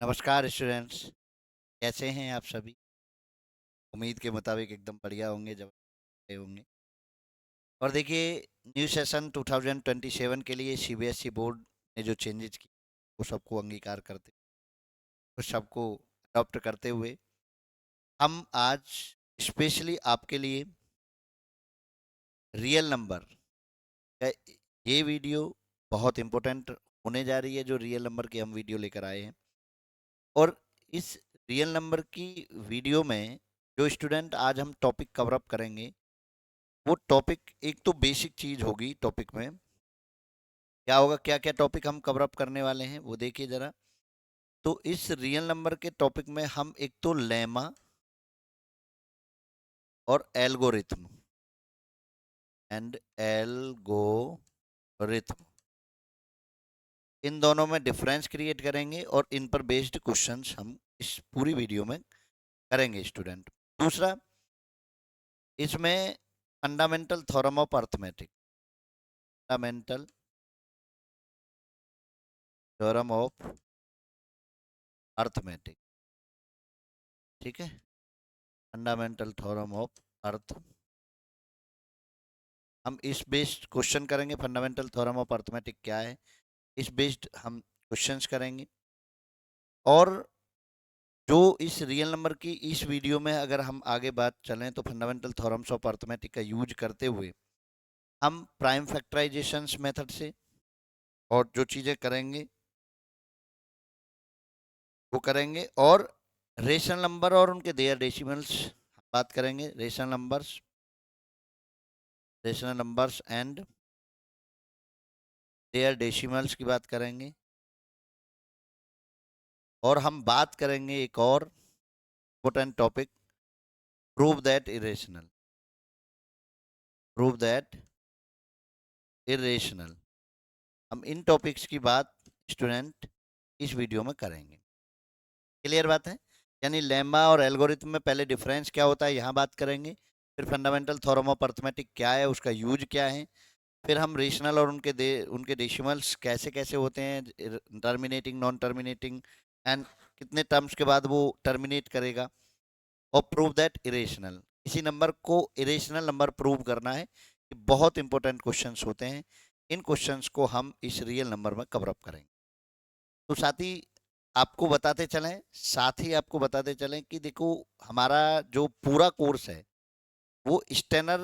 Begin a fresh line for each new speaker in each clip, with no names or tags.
नमस्कार स्टूडेंट्स। कैसे हैं आप सभी? उम्मीद के मुताबिक एकदम बढ़िया होंगे जब आए होंगे। और देखिए, न्यू सेशन 2027 के लिए सीबीएसई बोर्ड ने जो चेंजेस किए वो सबको अंगीकार करते, उस सबको अडॉप्ट करते हुए हम आज स्पेशली आपके लिए रियल नंबर का ये वीडियो बहुत इम्पोर्टेंट होने जा रही है। जो रियल नंबर की हम वीडियो लेकर आए हैं, और इस रियल नंबर की वीडियो में जो स्टूडेंट आज हम टॉपिक कवर अप करेंगे, वो टॉपिक एक तो बेसिक चीज होगी। टॉपिक में क्या होगा, क्या क्या टॉपिक हम कवर अप करने वाले हैं वो देखिए जरा। तो इस रियल नंबर के टॉपिक में हम एक तो लेमा और एल्गोरिथम एंड एल्गोरिथम, इन दोनों में डिफरेंस क्रिएट करेंगे और इन पर बेस्ड क्वेश्चंस हम इस पूरी वीडियो में करेंगे स्टूडेंट। दूसरा, इसमें fundamental theorem of arithmetic, fundamental theorem of arithmetic, ठीक है। फंडामेंटल थ्योरम ऑफ अर्थ, हम इस बेस्ड क्वेश्चन करेंगे। फंडामेंटल थ्योरम ऑफ अर्थमेटिक क्या है, इस बेस्ड हम क्वेश्चंस करेंगे। और जो इस रियल नंबर की इस वीडियो में अगर हम आगे बात चलें तो फंडामेंटल थ्योरम्स ऑफ अर्थमेटिक का यूज करते हुए हम प्राइम फैक्टराइजेशंस मेथड से और जो चीज़ें करेंगे वो करेंगे। और रेशनल नंबर और उनके देयर डेसिमल्स बात करेंगे। Rational numbers and their decimals की बात करेंगे। और हम बात करेंगे एक और important topic, prove that irrational, prove that irrational. हम इन टॉपिक्स की बात स्टूडेंट इस वीडियो में करेंगे। क्लियर बात है? यानी लेमा और एल्गोरिथम में पहले डिफरेंस क्या होता है यहाँ बात करेंगे, फिर फंडामेंटल थ्योरम ऑफ अर्थमेटिक क्या है, उसका यूज क्या है, फिर हम रेशनल और उनके डेसिमल्स कैसे कैसे होते हैं, टर्मिनेटिंग, नॉन टर्मिनेटिंग, एंड कितने टर्म्स के बाद वो टर्मिनेट करेगा, और प्रूव दैट इरेशनल। इसी नंबर को इरेशनल नंबर प्रूव करना है। ये बहुत इंपॉर्टेंट क्वेश्चंस होते हैं। इन क्वेश्चंस को हम इस रियल नंबर में कवर अप करेंगे। तो साथ ही आपको बताते चलें कि देखो, हमारा जो पूरा कोर्स है वो स्टेनर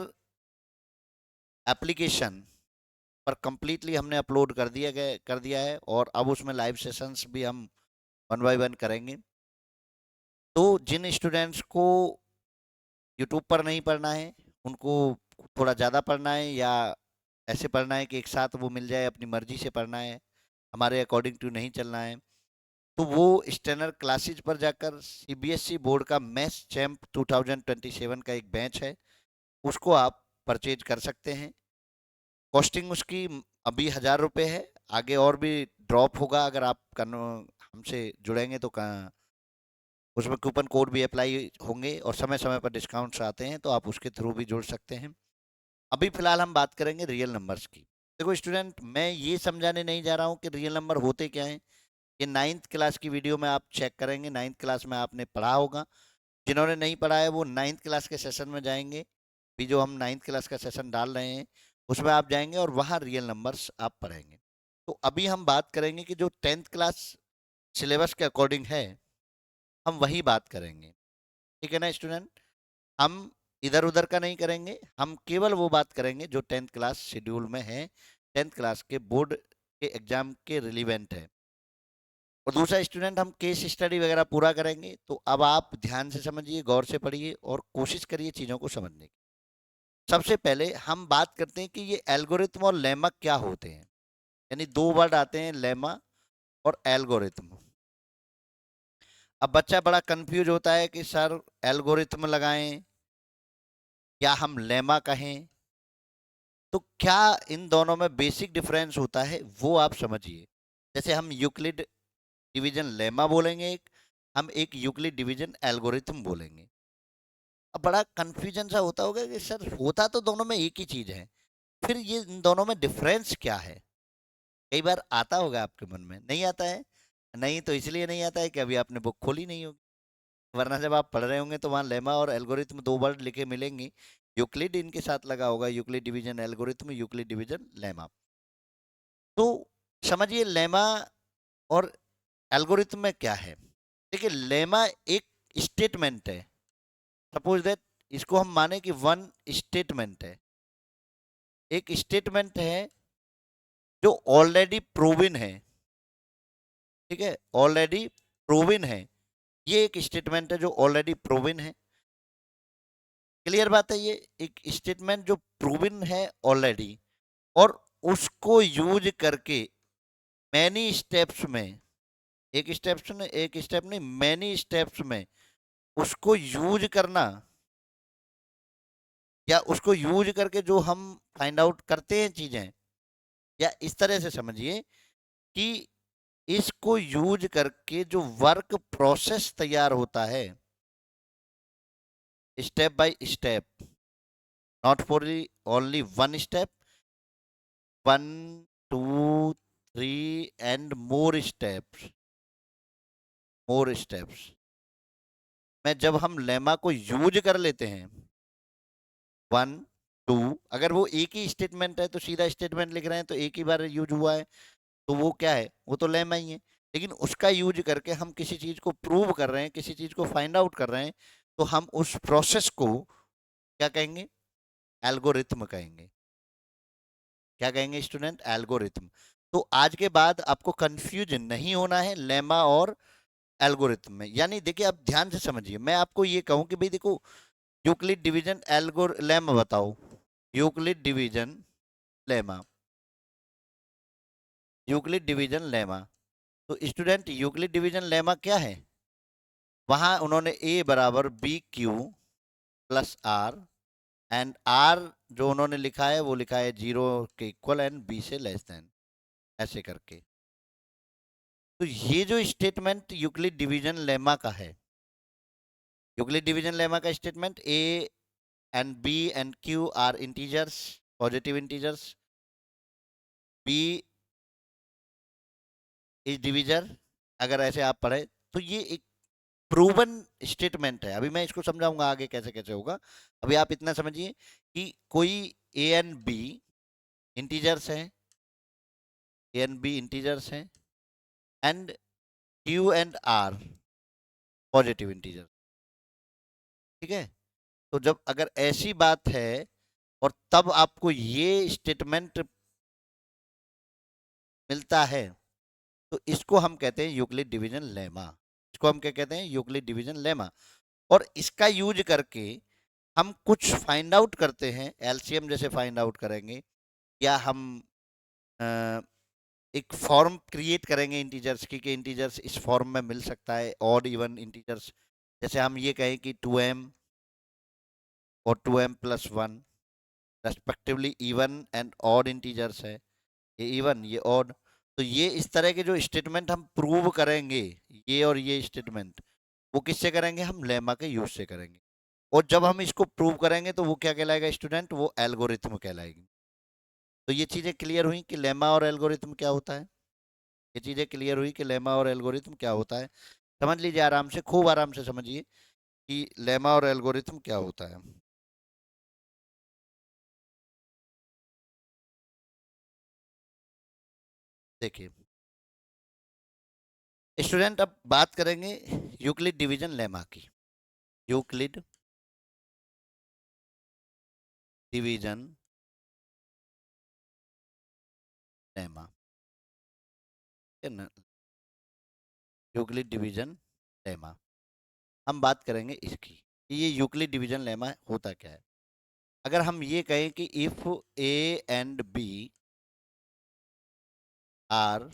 एप्लीकेशन पर कंप्लीटली हमने अपलोड कर दिया है। और अब उसमें लाइव सेशंस भी हम वन बाय वन करेंगे। तो जिन स्टूडेंट्स को यूट्यूब पर नहीं पढ़ना है, उनको थोड़ा ज़्यादा पढ़ना है, या ऐसे पढ़ना है कि एक साथ वो मिल जाए, अपनी मर्जी से पढ़ना है, हमारे अकॉर्डिंग टू नहीं चलना है, तो वो स्टैंडर्ड क्लासेज पर जाकर सीबीएसई बोर्ड का मैथ्स चैम्प 2027 का एक बैच है, उसको आप परचेज कर सकते हैं। कॉस्टिंग उसकी अभी 1000 रुपये है। आगे और भी ड्रॉप होगा अगर आप हमसे जुड़ेंगे तो उसमें कूपन कोड भी अप्लाई होंगे, और समय समय पर डिस्काउंट्स आते हैं तो आप उसके थ्रू भी जुड़ सकते हैं। अभी फिलहाल हम बात करेंगे रियल नंबर्स की। देखो स्टूडेंट, मैं ये समझाने नहीं जा रहा हूँ कि रियल नंबर होते क्या हैं। ये 9th क्लास की वीडियो में आप चेक करेंगे, 9th क्लास में आपने पढ़ा होगा। जिन्होंने नहीं पढ़ा है वो 9th क्लास के सेशन में जाएंगे। अभी जो हम 9th क्लास का सेशन डाल रहे हैं उसमें आप जाएंगे और वहाँ रियल नंबर्स आप पढ़ेंगे। तो अभी हम बात करेंगे कि जो 10th क्लास सिलेबस के अकॉर्डिंग है, हम वही बात करेंगे। ठीक है ना स्टूडेंट? हम इधर उधर का नहीं करेंगे, हम केवल वो बात करेंगे जो 10th क्लास शेड्यूल में है, 10th क्लास के बोर्ड के एग्जाम के रिलीवेंट है। और दूसरा स्टूडेंट, हम केस स्टडी वगैरह पूरा करेंगे। तो अब आप ध्यान से समझिए, गौर से पढ़िए और कोशिश करिए चीज़ों को समझने की। सबसे पहले हम बात करते हैं कि ये एल्गोरिथम और लेमा क्या होते हैं। यानी दो वर्ड आते हैं, लेमा और एल्गोरिथम। अब बच्चा बड़ा कंफ्यूज होता है कि सर एल्गोरिथम लगाएं या हम लेमा कहें। तो क्या इन दोनों में बेसिक डिफरेंस होता है वो आप समझिए। जैसे हम यूक्लिड डिवीजन लेमा बोलेंगे एक, हम एक यूक्लिड डिवीजन एल्गोरिथम बोलेंगे। अब बड़ा कंफ्यूजन सा होता होगा कि सर होता तो दोनों में एक ही चीज है, फिर ये इन दोनों में डिफरेंस क्या है। कई बार आता होगा आपके मन में, नहीं आता है? नहीं तो इसलिए नहीं आता है कि अभी आपने बुक खोली नहीं होगी, वरना जब आप पढ़ रहे होंगे तो वहाँ लेमा और एल्गोरिथम दो वर्ड लिखे मिलेंगे, यूक्लिड इनके साथ लगा होगा, Euclid division algorithm, Euclid division lemma. तो समझिए लेमा और एल्गोरिथम में क्या है। देखिए लेमा एक स्टेटमेंट है, सपोज दैट इसको हम माने कि वन स्टेटमेंट है, एक स्टेटमेंट है जो ऑलरेडी प्रूवन है, ठीक है, ऑलरेडी प्रूवन है, ये एक स्टेटमेंट है जो ऑलरेडी प्रूवन है। क्लियर बात है, ये एक स्टेटमेंट जो प्रूवन है ऑलरेडी, और उसको यूज करके मैनी स्टेप्स में, एक स्टेप नहीं मैनी स्टेप्स में उसको यूज करना, या उसको यूज करके जो हम फाइंड आउट करते हैं चीजें, या इस तरह से समझिए कि इसको यूज करके जो वर्क प्रोसेस तैयार होता है step by step, not for only one step, one two three and more steps में जब हम लेमा को यूज कर लेते हैं, वन टू, अगर वो एक ही स्टेटमेंट है तो सीधा स्टेटमेंट लिख रहे हैं तो एक ही बार यूज हुआ है, तो वो क्या है, वो तो लेमा ही है। लेकिन उसका यूज करके हम किसी चीज को प्रूव कर रहे हैं, किसी चीज को फाइंड आउट कर रहे हैं, तो हम उस प्रोसेस को क्या कहेंगे, एल्गोरिथम कहेंगे। क्या कहेंगे स्टूडेंट, एल्गोरिथम। तो आज के बाद आपको कंफ्यूज नहीं होना है लेमा और एल्गोरिथम में। यानी देखिए आप ध्यान से समझिए, मैं आपको ये कहूं कि भाई देखो, यूक्लिड डिवीजन एल्गोर लेमा बताओ, Euclid division lemma, Euclid division lemma. तो स्टूडेंट यूक्लिड डिवीजन लेमा क्या है, वहां उन्होंने ए बराबर B Q plus R, and R जो उन्होंने लिखा है वो लिखा है जीरो के इक्वल एंड बी से लेस देन, ऐसे करके। तो ये जो स्टेटमेंट यूक्लिड डिवीजन लेमा का है, यूक्लिड डिवीजन लेमा का statement, A and B and Q R integers, positive integers, B is divisor, अगर ऐसे आप पढ़े तो ये एक प्रूवन स्टेटमेंट है। अभी मैं इसको समझाऊंगा आगे कैसे कैसे होगा। अभी आप इतना समझिए कि कोई ए एंड बी इंटीजर्स हैं, ए एंड बी इंटीजर्स हैं, and Q and R positive integer, ठीक है। तो जब अगर ऐसी बात है और तब आपको ये स्टेटमेंट मिलता है, तो इसको हम कहते हैं यूक्लिड डिवीजन लेमा। इसको हम क्या कहते हैं, यूक्लिड डिवीजन लेमा। और इसका यूज करके हम कुछ फाइंड आउट करते हैं, एलसीएम जैसे फाइंड आउट करेंगे, या हम अ, एक फॉर्म क्रिएट करेंगे इंटीजर्स की, कि इंटीजर्स इस फॉर्म में मिल सकता है, ऑड इवन इंटीजर्स। जैसे हम ये कहें कि 2m और 2m plus one respectively even and odd integers है, ये इवन ये ऑड। तो ये इस तरह के जो स्टेटमेंट हम प्रूव करेंगे, ये और ये स्टेटमेंट, वो किससे करेंगे, हम लेमा के यूज से करेंगे। और जब हम इसको प्रूव करेंगे तो वो क्या कहलाएगा स्टूडेंट, वो एल्गोरिथम कहलाएगी। तो ये चीजें क्लियर हुई कि लेमा और एल्गोरिथम क्या होता है, ये चीजें क्लियर हुई कि लेमा और एल्गोरिथम क्या होता है। समझ लीजिए आराम से, खूब आराम से समझिए कि लेमा और एल्गोरिथम क्या होता है। देखिए स्टूडेंट, अब बात करेंगे यूक्लिड डिवीजन लेमा की। यूक्लिड डिवीजन लेमा, है ना, यूक्लिड डिवीजन लेमा। हम बात करेंगे इसकी कि ये यूक्लिड डिवीजन लेमा होता क्या है। अगर हम ये कहें कि if A and B are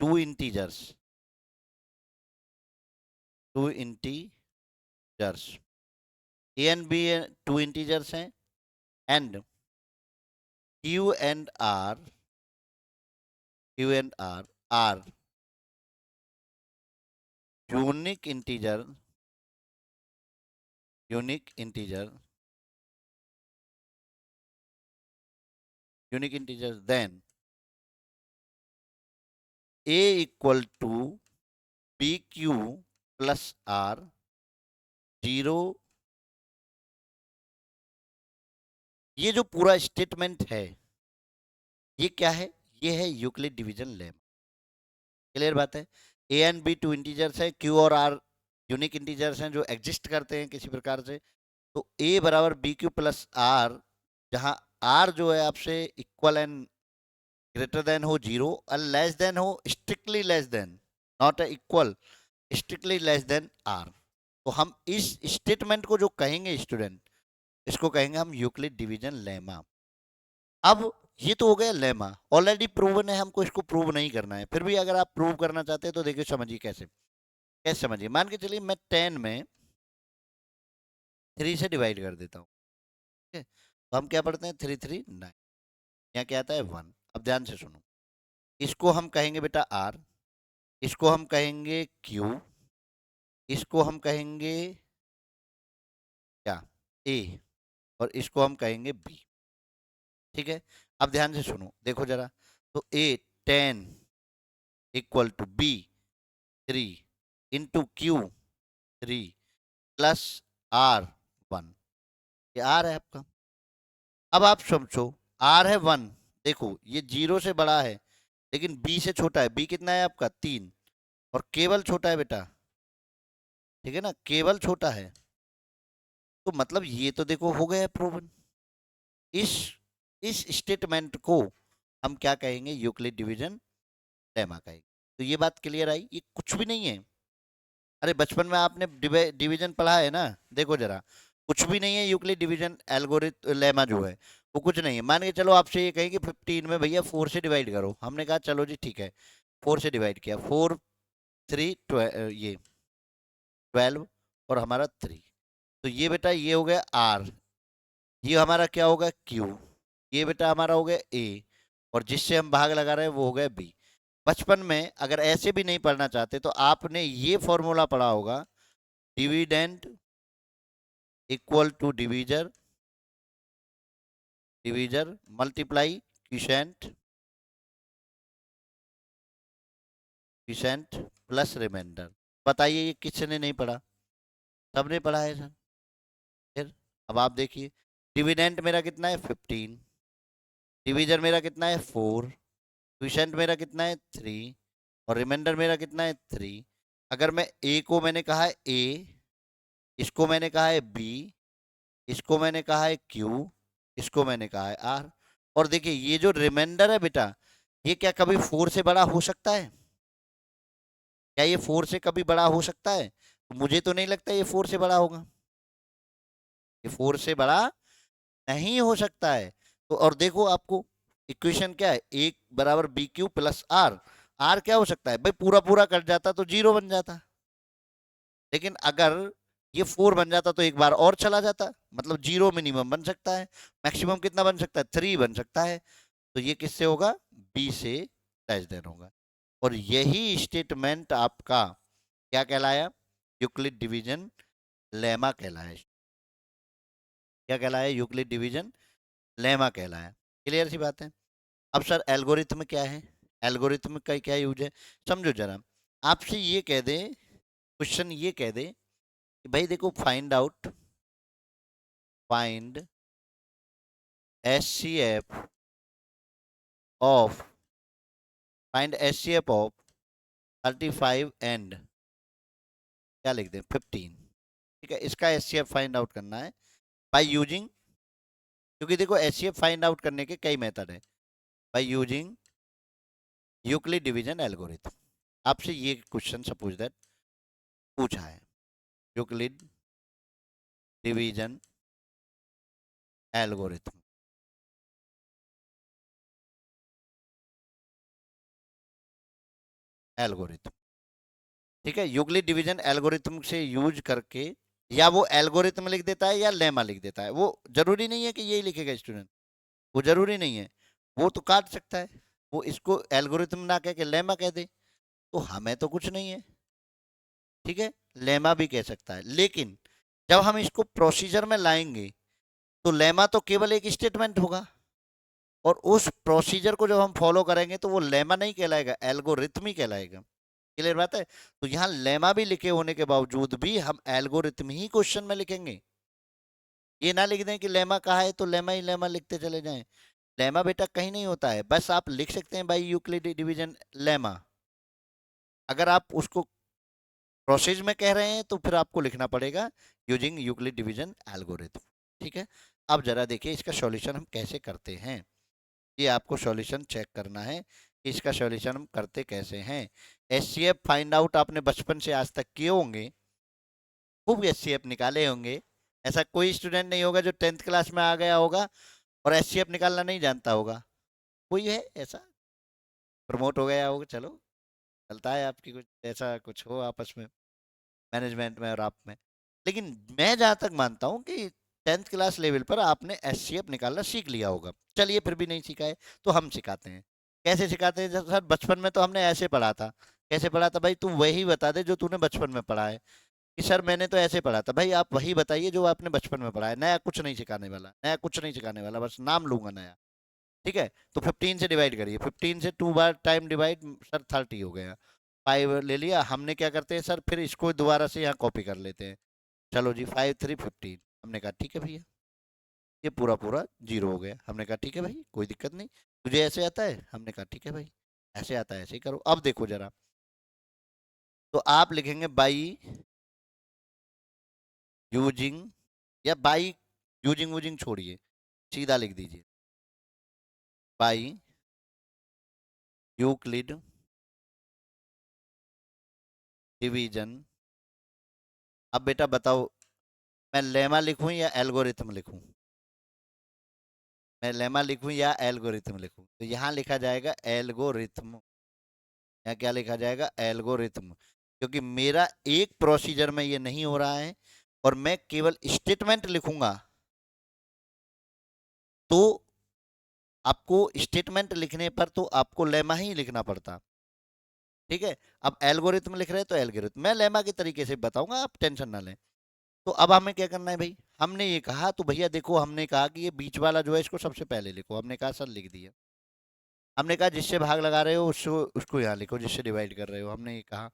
two integers, two integers, A and B two integers हैं, and Q and R are unique integer, unique integer, unique integer, then A equal to B Q plus R 0, ये जो पूरा statement है ये क्या है? ये है यूक्लिड डिवीजन लेमा। क्लियर बात है? A and B two integers है, क्यू और आर यूनिक इंटीजर्स हैं जो एग्जिस्ट करते हैं किसी प्रकार से। तो ए बराबर बी क्यू प्लस आर, जहां आर जो है आपसे इक्वल एंड ग्रेटर देन हो 0 और लेस देन हो strictly less than, not equal, strictly less than R. तो हम इस स्टेटमेंट को जो कहेंगे स्टूडेंट, इसको कहेंगे हम यूक्लिड डिवीजन लेमा। अब ये तो हो गया लेमा, ऑलरेडी प्रूवन है, हमको इसको प्रूव नहीं करना है। फिर भी अगर आप प्रूव करना चाहते हैं तो देखिए समझिए कैसे। कैसे समझिए? मान के चलिए मैं 10 में 3 से डिवाइड कर देता हूँ। ठीक है, तो हम क्या पढ़ते हैं? 3 3 9, यहाँ क्या आता है 1। अब ध्यान से सुनो, इसको हम कहेंगे बेटा आर, इसको हम कहेंगे क्यू, इसको हम कहेंगे क्या? ए, और इसको हम कहेंगे बी। ठीक है, अब ध्यान से सुनो, देखो जरा। तो A 10 equal to B 3 into Q 3 plus R 1, ये आर है आपका। अब आप समझो, आर है 1, देखो ये 0 से बड़ा है लेकिन बी से छोटा है। बी कितना है आपका? 3, और केवल छोटा है बेटा। ठीक है ना, केवल छोटा है। तो मतलब ये तो देखो हो गया प्रूवन। इस इस स्टेटमेंट को हम क्या कहेंगे? यूक्लिड डिवीजन लेमा कहेंगे। तो ये बात क्लियर आई? ये कुछ भी नहीं है। अरे बचपन में आपने डिवीजन पढ़ा है ना, देखो जरा, कुछ भी नहीं है। यूक्लिड डिवीजन एल्गोरिथम लेमा जो है वो कुछ नहीं है। मान के चलो आपसे ये कहें कि 15 में भैया 4 से डिवाइड करो, हमने कहा चलो जी ठीक है, 4 से डिवाइड किया, 4 3 ये 12 और हमारा 3। तो ये बेटा ये हो गया आर, ये हमारा क्या होगा? क्यू, ये बेटा हमारा हो गया ए, और जिससे हम भाग लगा रहे हैं वो हो गया बी। बचपन में अगर ऐसे भी नहीं पढ़ना चाहते तो आपने ये फॉर्मूला पढ़ा होगा, dividend equal to divisor, divisor multiply quotient, quotient plus remainder. बताइए ये किसने नहीं पढ़ा? सबने पढ़ा है सर। फिर अब आप देखिए, डिविडेंड मेरा कितना है? 15, डिवीजर मेरा कितना है? 4, क्विशेंट मेरा कितना है? 3, और रिमाइंडर मेरा कितना है? 3। अगर मैं ए को मैंने कहा है ए, इसको मैंने कहा है बी, इसको मैंने कहा है क्यू, इसको मैंने कहा है आर। और देखिए ये जो रिमाइंडर है बेटा, ये क्या कभी 4 से बड़ा हो सकता है? क्या ये 4 से कभी बड़ा हो सकता है? तो मुझे तो नहीं लगता ये 4 से बड़ा होगा। ये 4 से बड़ा नहीं हो सकता है। तो और देखो आपको इक्वेशन क्या है? एक बराबर B Q plus R. R क्या हो सकता है भाई? पूरा पूरा कट जाता तो 0 बन जाता, लेकिन अगर ये 4 बन जाता तो एक बार और चला जाता, मतलब 0 मिनिमम बन सकता है, मैक्सिमम कितना बन सकता है? 3 बन सकता है। तो ये किससे होगा? बी से लेस देन होगा। और यही स्टेटमेंट आपका क्या कहलाया? यूक्लिड डिवीजन लेमा कहलाया। क्या कहलाया? यूक्लिड डिवीजन लेमा कहलाया। क्लियर सी बात है? अब सर एल्गोरिथम क्या है? एल्गोरिथम का क्या यूज है? समझो जरा, आपसे ये कह दे, क्वेश्चन ये कह दे कि भाई देखो find out, find HCF of, find HCF of 35 and क्या लिख दें 15। ठीक है, इसका एचसीएफ फाइंड आउट करना है बाय यूजिंग, क्योंकि देखो एचसीएफ फाइंड आउट करने के कई मेथड है, by using Euclid division algorithm. आपसे ये क्वेश्चन सपोज दैट पूछा है, यूक्लिड डिवीजन एल्गोरिथम। एल्गोरिथम, ठीक है, यूक्लिड डिवीजन एल्गोरिथम से यूज करके, या वो एल्गोरिथम लिख देता है या लेमा लिख देता है, वो जरूरी नहीं है कि यही लिखेगा स्टूडेंट, वो जरूरी नहीं है। वो तो काट सकता है, वो इसको एल्गोरिथम ना कह के लेमा कह दे, तो हमें तो कुछ नहीं है। ठीक है, लेमा भी कह सकता है, लेकिन जब हम इसको प्रोसीजर में लाएंगे तो लेमा तो केवल एक स्टेटमेंट होगा, और उस प्रोसीजर को जब हम फॉलो करेंगे तो वो लेमा नहीं कहलाएगा, एल्गोरिथम ही कहलाएगा। क्लियर बात है? तो यहाँ लेमा भी लिखे होने के बावजूद भी हम एल्गोरिथम ही क्वेश्चन में लिखेंगे। ये ना लिख दें कि लेमा कहा है तो लेमा ही लेमा लिखते चले जाएं। लेमा बेटा कहीं नहीं होता है, बस आप लिख सकते हैं बाई यूक्लिड डिवीजन लेमा। अगर आप उसको प्रोसेस में कह रहे हैं तो फिर आपको लिखना पड़ेगा यूजिंग यूक्लिड डिवीजन एल्गोरिथम। ठीक है, अब जरा देखिए इसका सॉल्यूशन हम कैसे करते हैं। ये आपको सॉल्यूशन चेक करना है कि इसका सॉल्यूशन हम करते कैसे हैं। एचसीएफ फाइंड आउट आपने बचपन से आज तक किए होंगे, खूब एचसीएफ निकाले होंगे। ऐसा कोई स्टूडेंट नहीं होगा जो 10th क्लास में आ गया होगा और एचसीएफ निकालना नहीं जानता होगा। कोई है ऐसा? प्रमोट हो गया होगा, चलो चलता है आपकी कुछ ऐसा कुछ हो आपस में, मैनेजमेंट में और आप में। लेकिन मैं जहाँ तक मानता हूँ कि 10th क्लास लेवल पर आपने एचसीएफ निकालना सीख लिया होगा। चलिए फिर भी नहीं सीखा है तो हम सिखाते हैं। कैसे सिखाते हैं? जैसे सर बचपन में तो हमने ऐसे पढ़ा था। कैसे पढ़ा था भाई? तू वही बता दे जो तूने बचपन में पढ़ा है। कि सर मैंने तो ऐसे पढ़ा था। भाई आप वही बताइए जो आपने बचपन में पढ़ा है, नया कुछ नहीं सिखाने वाला, नया कुछ नहीं सिखाने वाला, बस नाम लूंगा नया। ठीक है, तो 15 से डिवाइड करिए, 15 से 2 बार टाइम डिवाइड, सर 30 हो गया। 5 ले लिया हमने, क्या करते हैं सर फिर इसको दोबारा से यहाँ कॉपी कर लेते हैं। चलो जी 5 3 15, हमने कहा ठीक है भैया, ये पूरा पूरा जीरो हो गया। हमने कहा ठीक है भाई कोई दिक्कत नहीं, तुझे ऐसे आता है? हमने कहा ठीक है भाई ऐसे आता है, ऐसे ही करो। अब देखो जरा, तो आप लिखेंगे बाई यूजिंग, या बाई यूजिंग वूजिंग छोड़िए, सीधा लिख दीजिए बाई यूक्लिड डिवीजन। अब बेटा बताओ, मैं लेमा लिखूं या एल्गोरिथम लिखूं? मैं लेमा लिखूं या एल्गोरिथम लिखूं? तो यहाँ लिखा जाएगा एल्गोरिथम। यहाँ क्या लिखा जाएगा? एल्गोरिथम। क्योंकि मेरा एक प्रोसीजर में ये नहीं हो रहा है और मैं केवल स्टेटमेंट लिखूंगा, तो आपको स्टेटमेंट लिखने पर तो आपको लेमा ही लिखना पड़ता। ठीक है, अब एल्गोरिथम लिख रहे हैं तो एल्गोरिथम मैं लेमा के तरीके से बताऊंगा, आप टेंशन ना लें। तो अब हमें क्या करना है भाई? हमने ये कहा तो भैया देखो, हमने कहा कि ये बीच वाला जो है इसको सबसे पहले लिखो। हमने कहा सर लिख दिया। हमने कहा जिससे भाग लगा रहे हो उसको उसको यहाँ लिखो, जिससे डिवाइड कर रहे हो। हमने ये कहा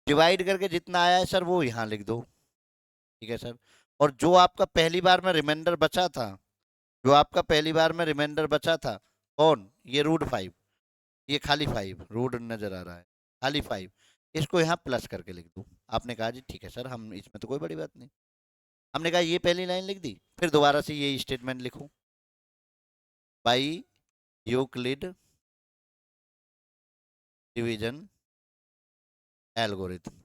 डिवाइड करके जितना आया है सर वो यहाँ लिख दो। ठीक है सर। और जो आपका पहली बार में रिमाइंडर बचा था, जो आपका पहली बार में रिमाइंडर बचा था, कौन? ये रूट 5, ये खाली 5 रूट नजर आ रहा है, खाली 5, इसको यहाँ प्लस करके लिख दो। आपने कहा जी ठीक है सर, हम इसमें तो कोई बड़ी बात नहीं। हमने कहा ये पहली लाइन लिख दी, फिर दोबारा से ये स्टेटमेंट लिखो बाई यूक्लिड डिवीजन एल्गोरिथम।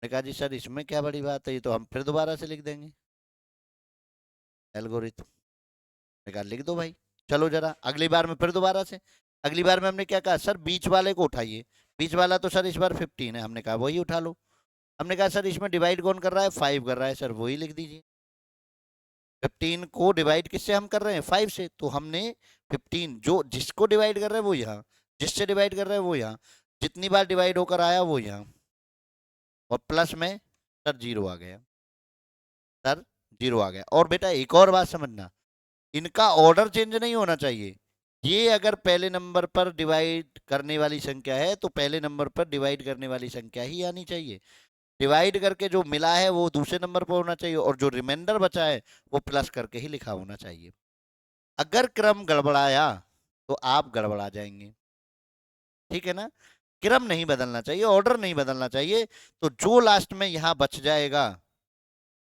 ने कहा जी सर इसमें क्या बड़ी बात है, ये तो हम फिर दोबारा से लिख देंगे एल्गोरिथम। ने कहा लिख दो भाई। चलो जरा अगली बार में फिर दोबारा से, अगली बार में हमने क्या कहा सर बीच वाले को उठाइए। बीच वाला तो सर इस बार 15 है, हमने कहा वही उठा लो। हमने कहा सर इसमें डिवाइड कौन कर रहा है? 5 कर रहा है, सर वही लिख दीजिए। 15 को डिवाइड किससे हम कर रहे हैं? 5 से, तो हमने 15 जो जिसको डिवाइड कर रहे हैं वो यहाँ, जिससे डिवाइड कर रहे हैं वो यहाँ, जितनी बार डिवाइड होकर आया वो यहाँ, और प्लस में सर जीरो आ गया। सर जीरो आ गया। और बेटा एक और बात समझना, इनका ऑर्डर चेंज नहीं होना चाहिए। ये अगर पहले नंबर पर डिवाइड करने वाली संख्या है तो पहले नंबर पर डिवाइड करने वाली संख्या ही आनी चाहिए। डिवाइड करके जो मिला है वो दूसरे नंबर पर होना चाहिए, और जो रिमाइंडर बचा है वो प्लस करके ही लिखा होना चाहिए। अगर क्रम गड़बड़ाया तो आप गड़बड़ा जाएंगे। ठीक है ना? क्रम नहीं बदलना चाहिए, ऑर्डर नहीं बदलना चाहिए। तो जो लास्ट में यहां बच जाएगा,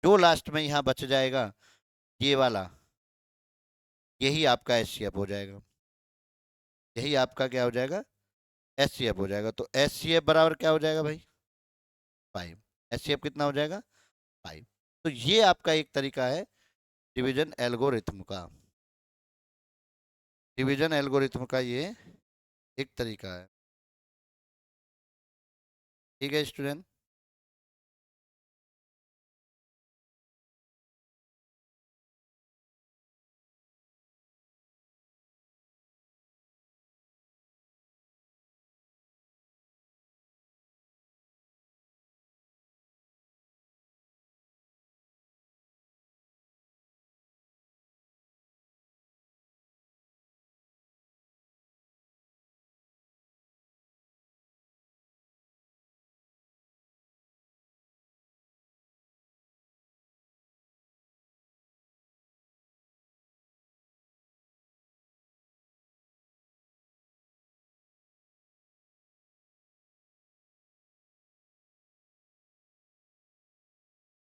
जो लास्ट में यहां बच जाएगा ये वाला, यही आपका एचसीएफ हो जाएगा। यही आपका क्या हो जाएगा? एचसीएफ हो जाएगा। तो एचसीएफ बराबर क्या हो जाएगा भाई? 5। एचसीएफ कितना हो जाएगा? 5। तो ये आपका एक तरीका है डिवीजन एल्गोरिथम का। डिवीजन एल्गोरिथम का ये एक तरीका है। ठीक है स्टूडेंट।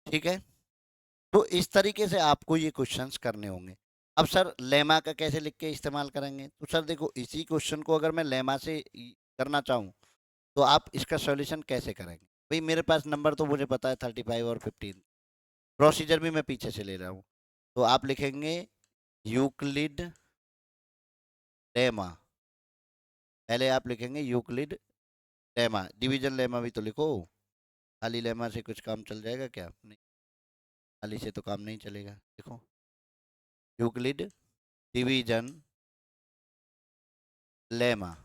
ठीक है, तो इस तरीके से आपको ये क्वेश्चंस करने होंगे। अब सर लेमा का कैसे लिख के इस्तेमाल करेंगे? तो सर देखो, इसी क्वेश्चन को अगर मैं लेमा से करना चाहूँ तो आप इसका सॉल्यूशन कैसे करेंगे? भाई मेरे पास नंबर तो मुझे पता है 35 और 15, प्रोसीजर भी मैं पीछे से ले रहा हूँ। तो आप लिखेंगे यूक्लिड लेमा, पहले आप लिखेंगे यूक्लिड लेमा, डिवीजन लेमा भी तो लिखो। खाली लेमा से कुछ काम चल जाएगा क्या? नहीं, खाली से तो काम नहीं चलेगा। देखो, यूक्लिड डिवीजन लेमा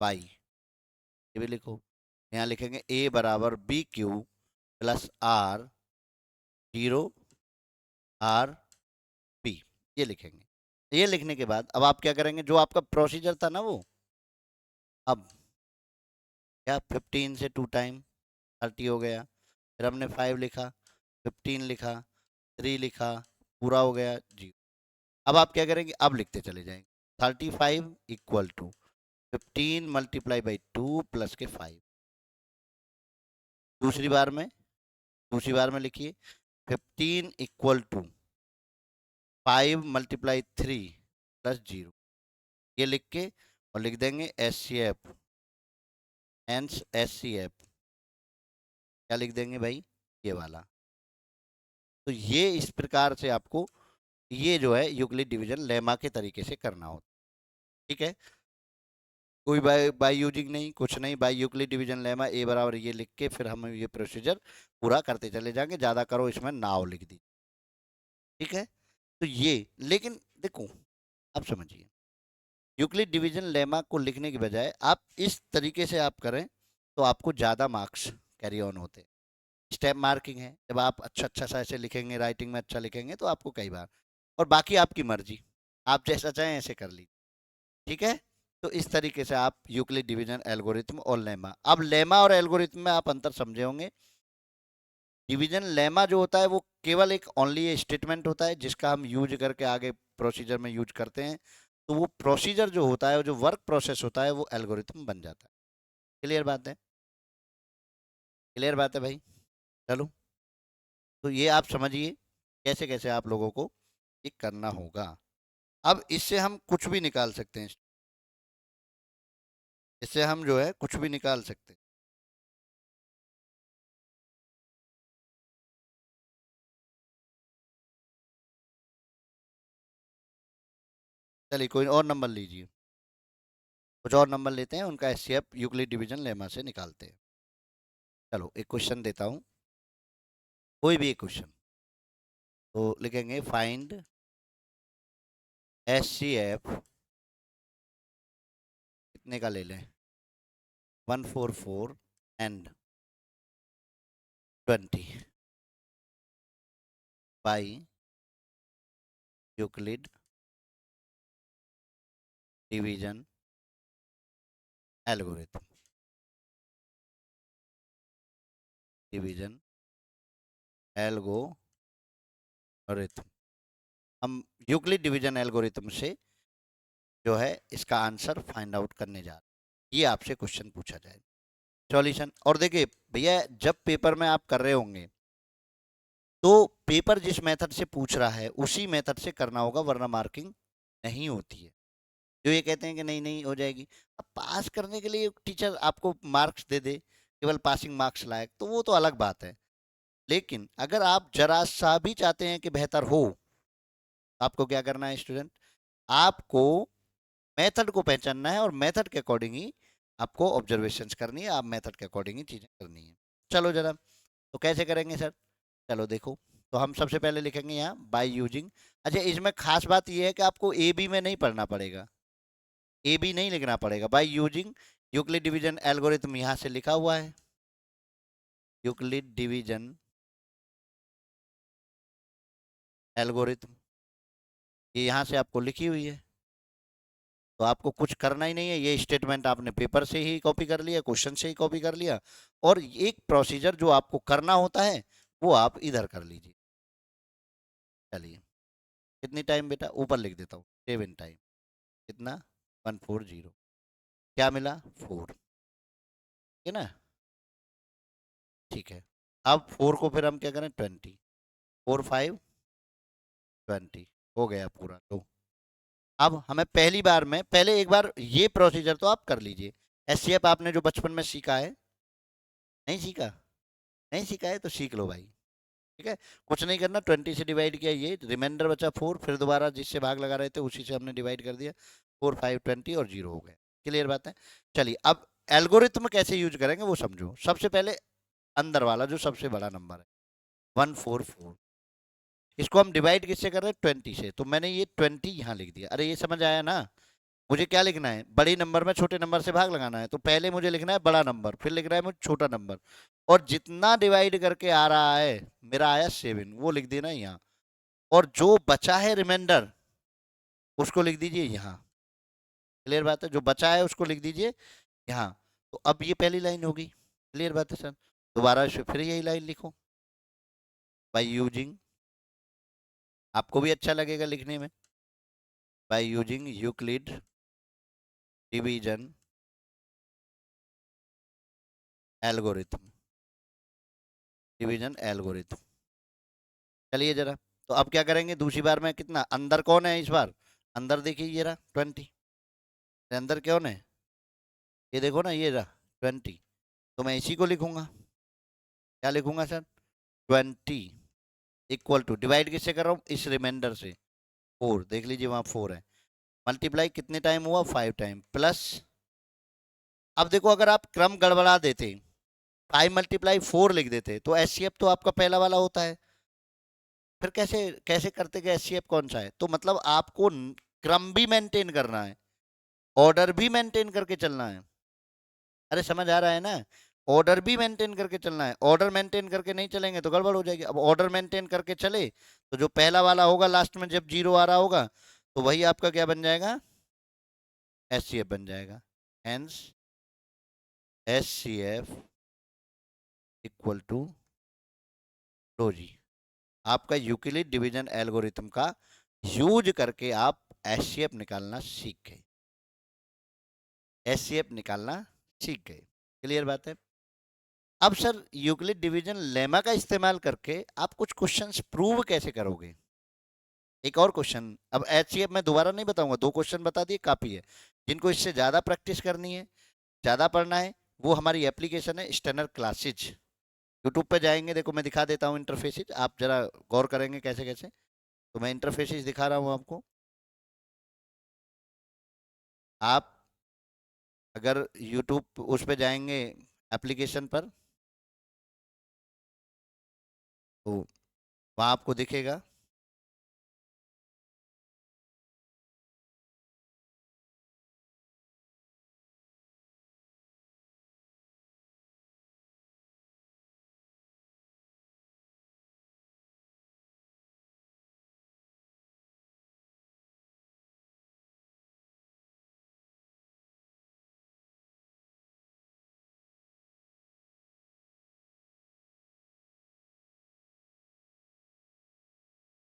बाई, ये भी लिखो। यहाँ लिखेंगे ए बराबर B Q plus R 0 R B, ये लिखेंगे। ये लिखने के बाद अब आप क्या करेंगे, जो आपका प्रोसीजर था ना वो, अब क्या 15 से 2 टाइम 30 हो गया, फिर हमने 5 लिखा, 15 लिखा, 3 लिखा, पूरा हो गया जी। अब आप क्या करेंगे, अब लिखते चले जाएंगे 35 equal to 15 multiply by 2 plus के 5। दूसरी बार में, दूसरी बार में लिखिए 15 इक्वल टू 5 मल्टीप्लाई 3 प्लस 0, ये लिख के और लिख देंगे एस सी एफ, एंस एस सी एफ, क्या लिख देंगे भाई, ये वाला। तो ये इस प्रकार से आपको ये जो है यूक्लिड डिवीजन लेमा के तरीके से करना होता है। ठीक है, कोई बाय बाय यूजिंग नहीं, कुछ नहीं, बाय यूक्लिड डिवीजन लेमा ए बराबर ये लिख के फिर हम ये प्रोसीजर पूरा करते चले जाएंगे, ज़्यादा करो इसमें नाव लिख दी। ठीक है, तो ये, लेकिन देखो, आप समझिए, यूक्लिड डिवीजन लेमा को लिखने की बजाय आप इस तरीके से आप करें तो आपको ज़्यादा मार्क्स कैरी ऑन होते हैं। स्टेप मार्किंग है, जब आप अच्छा अच्छा सा ऐसे लिखेंगे, राइटिंग में अच्छा लिखेंगे तो आपको कई बार, और बाकी आपकी मर्जी, आप जैसा चाहें ऐसे कर लीजिए। ठीक है, तो इस तरीके से आप यूक्लिड डिवीजन एल्गोरिथम और लेमा, अब लेमा और एल्गोरिथम में आप अंतर समझे होंगे। डिवीजन लेमा जो होता है वो केवल एक ओनली स्टेटमेंट होता है जिसका हम यूज करके आगे प्रोसीजर में यूज करते हैं, तो वो प्रोसीजर जो होता है, जो वर्क प्रोसेस होता है, वो एल्गोरिथम बन जाता है। क्लियर बात है? क्लियर बात है भाई? चलो, तो ये आप समझिए कैसे कैसे आप लोगों को ये करना होगा। अब इससे हम कुछ भी निकाल सकते हैं, इससे हम जो है कुछ भी निकाल सकते हैं। चलिए कोई और नंबर लीजिए, कुछ और नंबर लेते हैं, उनका एचसीएफ यूक्लिड डिवीजन लेमा से निकालते हैं। चलो एक क्वेश्चन देता हूँ, कोई भी एक क्वेश्चन, तो लिखेंगे फाइंड एचसीएफ, कितने का ले लें, 144 and 20 by Euclid division algorithm, division algorithm, हम यूक्लिड डिवीजन एल्गोरिथम से जो है इसका आंसर फाइंड आउट करने जा रहे हैं। ये आपसे क्वेश्चन पूछा जाए, सॉल्यूशन। और देखिए भैया, जब पेपर में आप कर रहे होंगे तो पेपर जिस मेथड से पूछ रहा है उसी मेथड से करना होगा, वरना मार्किंग नहीं होती है। जो ये कहते हैं कि नहीं नहीं हो जाएगी, अब पास करने के लिए टीचर आपको मार्क्स दे दे, केवल पासिंग मार्क्स लायक, तो वो तो अलग बात है। लेकिन अगर आप जरा सा भी चाहते हैं कि बेहतर हो, आपको क्या करना है स्टूडेंट, आपको मेथड को पहचानना है और मेथड के अकॉर्डिंग ही आपको ऑब्जर्वेशंस करनी है, आप मेथड के अकॉर्डिंग ही चीज़ें करनी है। चलो जरा, तो कैसे करेंगे सर? चलो देखो, तो हम सबसे पहले लिखेंगे यहाँ बाय यूजिंग। अच्छा, इसमें खास बात यह है कि आपको ए बी में नहीं पढ़ना पड़ेगा, ए बी नहीं लिखना पड़ेगा, by using Euclid division algorithm यहाँ से लिखा हुआ है, यूक्लिड डिवीजन एल्गोरिथम, ये यहाँ से आपको लिखी हुई है। तो आपको कुछ करना ही नहीं है, ये स्टेटमेंट आपने पेपर से ही कॉपी कर लिया, क्वेश्चन से ही कॉपी कर लिया, और एक प्रोसीजर जो आपको करना होता है वो आप इधर कर लीजिए। चलिए, कितनी टाइम बेटा, ऊपर लिख देता हूँ 7 टाइम, कितना, 140, क्या मिला, 4, है ना। ठीक है। अब 4 को फिर हम क्या करें 20, 4 5 20 हो गया पूरा। तो अब हमें पहली बार में पहले एक बार ये प्रोसीजर तो आप कर लीजिए। एससीएफ आपने जो बचपन में सीखा है, नहीं सीखा, नहीं सीखा है तो सीख लो भाई। ठीक है, कुछ नहीं करना, 20 से डिवाइड किया, ये रिमाइंडर बचा 4, फिर दोबारा जिससे भाग लगा रहे थे उसी से हमने डिवाइड कर दिया, 4 5 20 और 0 हो गया। क्लियर बात है। चलिए अब एल्गोरिथम कैसे यूज करेंगे वो समझो। सबसे पहले अंदर वाला जो सबसे बड़ा नंबर है 144, इसको हम डिवाइड किससे कर रहे हैं 20 से, तो मैंने ये 20 यहाँ लिख दिया। अरे ये समझ आया ना। मुझे क्या लिखना है, बड़ी नंबर में छोटे नंबर से भाग लगाना है, तो पहले मुझे लिखना है बड़ा नंबर, फिर लिख रहा है मुझे छोटा नंबर, और जितना डिवाइड करके आ रहा है, मेरा आया 7, वो लिख देना यहाँ, और जो बचा है रिमाइंडर उसको लिख दीजिए यहाँ। क्लियर बात है, जो बचा है उसको लिख दीजिए यहाँ। तो अब ये पहली लाइन होगी। क्लियर बात है सर। दोबारा इसे फिर यही लाइन लिखो, बाय यूजिंग, आपको भी अच्छा लगेगा लिखने में, by using Euclid division algorithm, division algorithm. चलिए जरा, तो अब क्या करेंगे दूसरी बार में, कितना अंदर कौन है इस बार, अंदर देखिए ये रहा 20, अंदर कौन है, ये देखो ना ये रहा 20, तो मैं इसी को लिखूंगा। क्या लिखूंगा सर, 20 इक्वल टू, डिवाइड किससे कर रहा हूँ, इस रिमाइंडर से, 4, देख लीजिए वहां 4 है, मल्टीप्लाई कितने टाइम हुआ 5 टाइम, प्लस, अब देखो अगर आप क्रम गड़बड़ा देते, 5 मल्टीप्लाई 4 लिख देते, तो एचसीएफ तो आपका पहला वाला होता है, फिर कैसे कैसे करते कि एचसीएफ कौन सा है, तो मतलब आपको क्रम भी मेंटेन करना है, ऑर्डर भी मेंटेन करके चलना है। अरे समझ आ रहा है ना, ऑर्डर भी मेंटेन करके चलना है, ऑर्डर मेंटेन करके नहीं चलेंगे तो गड़बड़ हो जाएगी। अब ऑर्डर मेंटेन करके चले तो जो पहला वाला होगा लास्ट में जब 0 आ रहा होगा, तो वही आपका क्या बन जाएगा, एचसीएफ बन जाएगा। हेंस एचसीएफ इक्वल टू, लो जी, आपका यूक्लिड डिवीजन एल्गोरिथम का यूज करके आप एचसीएफ निकालना सीख गए, एचसीएफ निकालना सीख गए। क्लियर बात है। अब सर यूक्लिड डिवीजन लेमा का इस्तेमाल करके आप कुछ क्वेश्चंस प्रूव कैसे करोगे। एक और क्वेश्चन, अब एचसीएफ मैं दोबारा नहीं बताऊंगा, 2 क्वेश्चन बता दिए काफी है। जिनको इससे ज्यादा प्रैक्टिस करनी है, ज्यादा पढ़ना है, वो हमारी एप्लीकेशन है स्टैनर क्लासेज, यूट्यूब पे जाएंगे, देखो मैं दिखा देता हूँ इंटरफेसेज, आप जरा गौर करेंगे कैसे कैसे। तो मैं इंटरफेसेज दिखा रहा हूँ आपको। आप अगर यूट्यूब उस पे जाएंगे एप्लीकेशन पर, तो वहाँ आपको दिखेगा,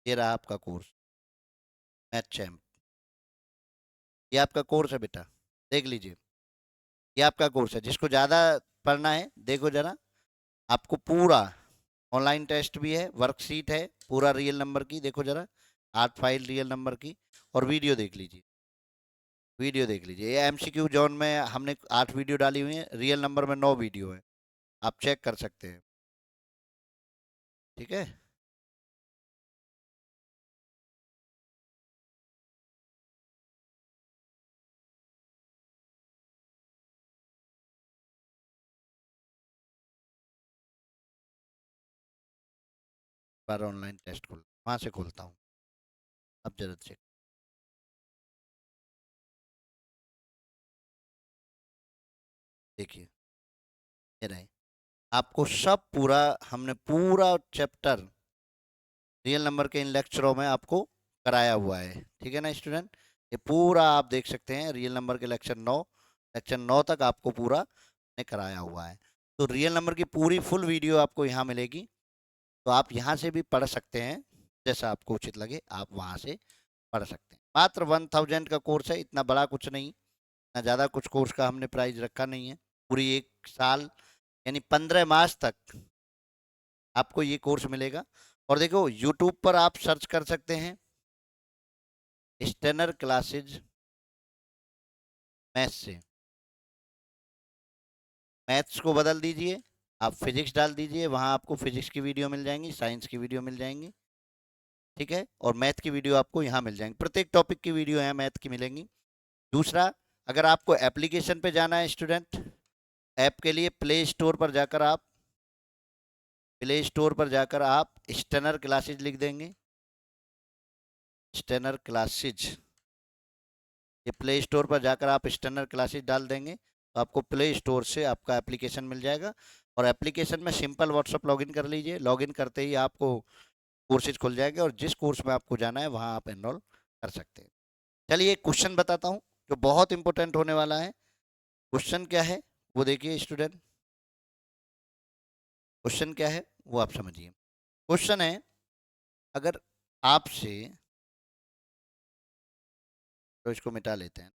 ये रहा आपका कोर्स मैथ चैम्प, ये आपका कोर्स है बेटा, देख लीजिए, ये आपका कोर्स है। जिसको ज़्यादा पढ़ना है देखो जरा, आपको पूरा ऑनलाइन टेस्ट भी है, वर्कशीट है पूरा रियल नंबर की, देखो जरा 8 फाइल रियल नंबर की, और वीडियो देख लीजिए, वीडियो देख लीजिए, ये एमसीक्यू जोन में हमने 8 वीडियो डाली हुई है, रियल नंबर में 9 वीडियो है, आप चेक कर सकते हैं। ठीक है, बार ऑनलाइन टेस्ट खोल, वहाँ से खोलता हूँ, अब जरा चेक, देखिए ये रहे, आपको सब पूरा, हमने पूरा चैप्टर रियल नंबर के इन लेक्चरों में आपको कराया हुआ है। ठीक है ना स्टूडेंट, ये पूरा आप देख सकते हैं, रियल नंबर के लेक्चर 9 तक आपको पूरा ने कराया हुआ है। तो रियल नंबर की पूरी फुल वीडियो आपको यहाँ मिलेगी, तो आप यहाँ से भी पढ़ सकते हैं, जैसा आपको उचित लगे आप वहाँ से पढ़ सकते हैं। मात्र 1000 का कोर्स है, इतना बड़ा कुछ नहीं, ना ज़्यादा कुछ कोर्स का हमने प्राइस रखा नहीं है। पूरी 1 साल यानी 15 मास तक आपको ये कोर्स मिलेगा। और देखो यूट्यूब पर आप सर्च कर सकते हैं स्टेनर क्लासेज मैथ्स से, मैथ्स को बदल दीजिए, आप फिजिक्स डाल दीजिए, वहां आपको फिजिक्स की वीडियो मिल जाएंगी, साइंस की वीडियो मिल जाएंगी, ठीक है, और मैथ की वीडियो आपको यहाँ मिल जाएंगी, प्रत्येक टॉपिक की वीडियो यहाँ मैथ की मिलेंगी। दूसरा, अगर आपको एप्लीकेशन पे जाना है स्टूडेंट, ऐप के लिए प्ले स्टोर पर जाकर आप स्टेनर क्लासेज लिख देंगे, स्टेनर क्लासेज, ये प्ले स्टोर पर जाकर आप स्टेनर क्लासेज डाल देंगे तो आपको प्ले स्टोर से आपका एप्लीकेशन मिल जाएगा। और एप्लीकेशन में सिंपल व्हाट्सअप लॉगिन कर लीजिए, लॉगिन करते ही आपको कोर्सेज खुल जाएंगे और जिस कोर्स में आपको जाना है वहाँ आप एनरोल कर सकते हैं। चलिए एक क्वेश्चन बताता हूँ जो बहुत इंपॉर्टेंट होने वाला है। क्वेश्चन क्या है वो देखिए स्टूडेंट, क्वेश्चन क्या है वो आप समझिए। क्वेश्चन है, अगर आपसे, तो इसको मिटा लेते हैं,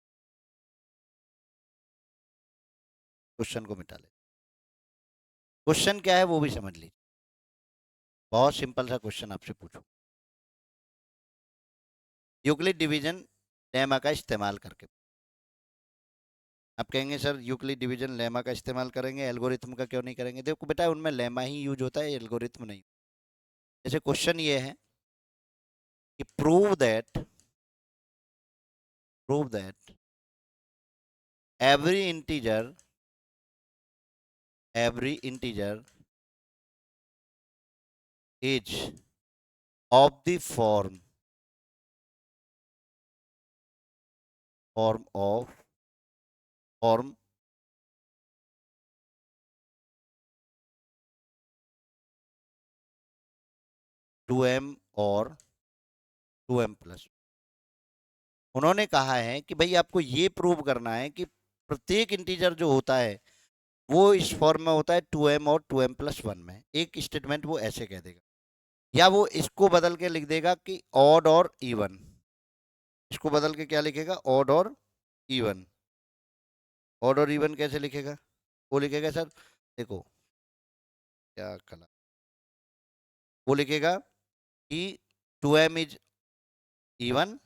क्वेश्चन को मिटा लेते हैं, क्वेश्चन क्या है वो भी समझ लीजिए। बहुत सिंपल सा क्वेश्चन आपसे पूछूं, यूक्लिड डिवीजन लेमा का इस्तेमाल करके। आप कहेंगे सर यूक्लिड डिवीजन लेमा का इस्तेमाल करेंगे, एल्गोरिथम का क्यों नहीं करेंगे? देखो बेटा उनमें लेमा ही यूज होता है, एल्गोरिथम नहीं। जैसे क्वेश्चन ये है कि prove that every integer is of the form 2m और 2m प्लस। उन्होंने कहा है कि भाई आपको ये प्रूव करना है कि प्रत्येक इंटीजर जो होता है वो इस फॉर्म में होता है 2m और 2m+1 में। एक स्टेटमेंट वो ऐसे कह देगा, या वो इसको बदल के लिख देगा कि ऑड और इवन। इसको बदल के क्या लिखेगा? ऑड और इवन। ऑड और इवन कैसे लिखेगा? वो लिखेगा सर, देखो क्या कला, वो लिखेगा कि 2m is even,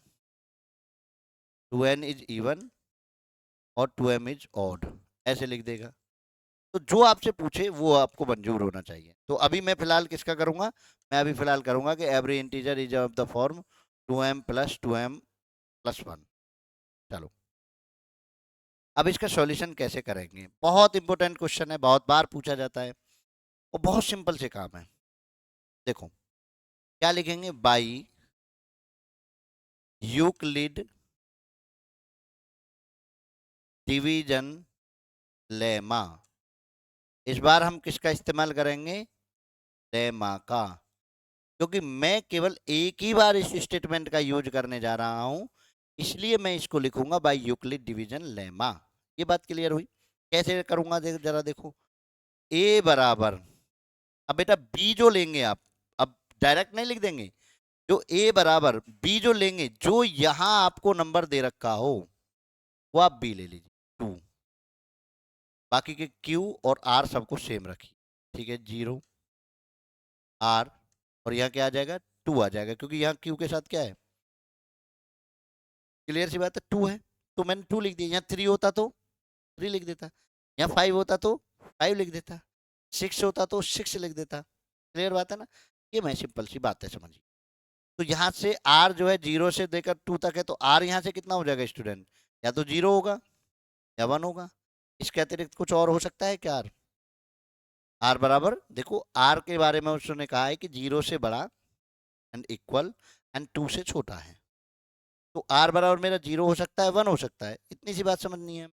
2n is even और 2m इज ऑड, ऐसे लिख देगा। तो जो आपसे पूछे वो आपको मंजूर होना चाहिए। तो अभी मैं फिलहाल किसका करूंगा? मैं अभी फिलहाल करूंगा कि every integer is of the form 2m+2m+1। चलो अब इसका सॉल्यूशन कैसे करेंगे? बहुत इंपॉर्टेंट क्वेश्चन है, बहुत बार पूछा जाता है और बहुत सिंपल से काम है। देखो क्या लिखेंगे? By Euclid division lemma. इस बार हम किसका इस्तेमाल करेंगे? लेमा का, क्योंकि मैं केवल एक ही बार इस स्टेटमेंट का यूज करने जा रहा हूं, इसलिए मैं इसको लिखूंगा बाय यूक्लिड डिवीजन लेमा। ये बात क्लियर हुई? कैसे करूंगा जरा देखो। ए बराबर, अब बेटा बी जो लेंगे आप, अब डायरेक्ट नहीं लिख देंगे, जो ए बराबर बी जो लेंगे, जो यहां आपको नंबर दे रखा हो वो आप बी ले लीजिए 2, बाकी के क्यू और आर सबको सेम रखिए, ठीक है, 0 आर, और यहाँ क्या आ जाएगा? 2 आ जाएगा, क्योंकि यहाँ क्यू के साथ क्या है? क्लियर सी बात है, 2 है, तो मैंने 2 लिख दिया। यहाँ 3 होता तो 3 लिख देता, यहाँ 5 होता तो 5 लिख देता, 6 होता तो 6 लिख देता। क्लियर बात है ना? ये मैं सिंपल सी बात है, समझिए। तो यहाँ से आर जो है 0 से देकर 2 तक है, तो आर यहाँ से कितना हो जाएगा स्टूडेंट? या तो 0 होगा या 1 होगा। इसके अतिरिक्त कुछ और हो सकता है क्या? आर बराबर, देखो आर के बारे में उसने कहा है कि 0 से बड़ा एंड इक्वल एंड 2 से छोटा है। तो आर बराबर मेरा 0 हो सकता है, 1 हो सकता है, इतनी सी बात समझनी है।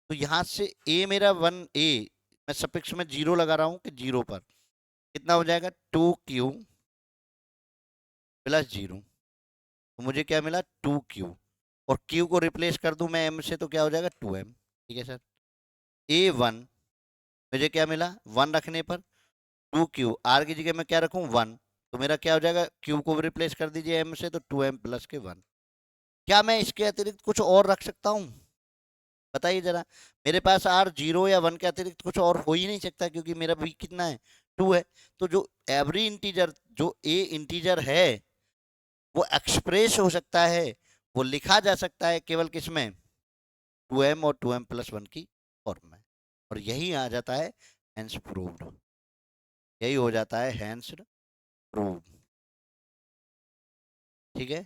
तो यहाँ से ए मेरा 1 ए, मैं सफिक्स में 0 लगा रहा हूँ कि 0 पर कितना हो जाएगा? 2q plus 0। तो मुझे क्या मिला? 2q, और q को रिप्लेस कर दूं मैं m से तो क्या हो जाएगा? 2m। ठीक है सर। a1 मुझे क्या मिला? 1 रखने पर 2q, r की जगह मैं क्या रखूं? 1, तो मेरा क्या हो जाएगा? q को रिप्लेस कर दीजिए m से, तो 2m प्लस के 1। क्या मैं इसके अतिरिक्त कुछ और रख सकता हूँ? बताइए जरा। मेरे पास आर 0 या 1 के अतिरिक्त कुछ और हो ही नहीं सकता, क्योंकि मेरा भी कितना है? 2 है। तो जो एवरी इंटीजर, जो ए इंटीजर है वो एक्सप्रेस हो सकता है, वो लिखा जा सकता है केवल किसमें, 2m और 2m+1 की फॉर्म में। और यही आ जाता है हेंस प्रूव्ड, यही हो जाता है हेंस प्रूव्ड। ठीक है,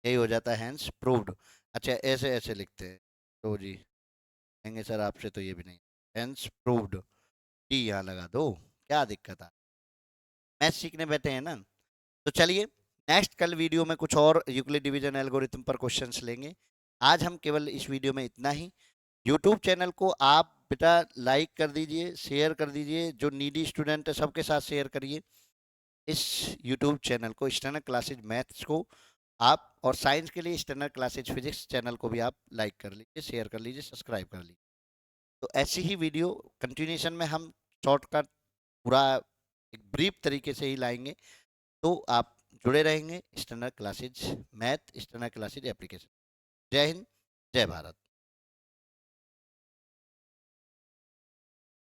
यही हो जाता है हेंस प्रूव्ड। अच्छा ऐसे ऐसे लिखते हैं तो जी कहेंगे सर आपसे तो ये भी नहीं, हेंस प्रूव्ड डी यहाँ लगा दो, क्या दिक्कत है, मैथ सीखने बैठे हैं ना। तो चलिए नेक्स्ट कल वीडियो में कुछ और यूक्लिड डिवीजन एल्गोरिथम पर क्वेश्चंस लेंगे। आज हम केवल इस वीडियो में इतना ही। यूट्यूब चैनल को आप बेटा लाइक कर दीजिए, शेयर कर दीजिए, जो नीडी स्टूडेंट है सबके साथ शेयर करिए इस यूट्यूब चैनल को, स्टैंडर्ड क्लासेज मैथ्स को आप, और साइंस के लिए स्टैंडर्ड क्लासेज फिजिक्स चैनल को भी आप लाइक कर लीजिए, शेयर कर लीजिए, सब्सक्राइब कर लीजिए। तो ऐसी ही वीडियो कंटिन्यूशन में हम शॉर्टकट पूरा एक ब्रीफ तरीके से ही लाएंगे। तो आप जुड़े रहेंगे standard classes math, standard classes application. जय हिंद, जय भारत।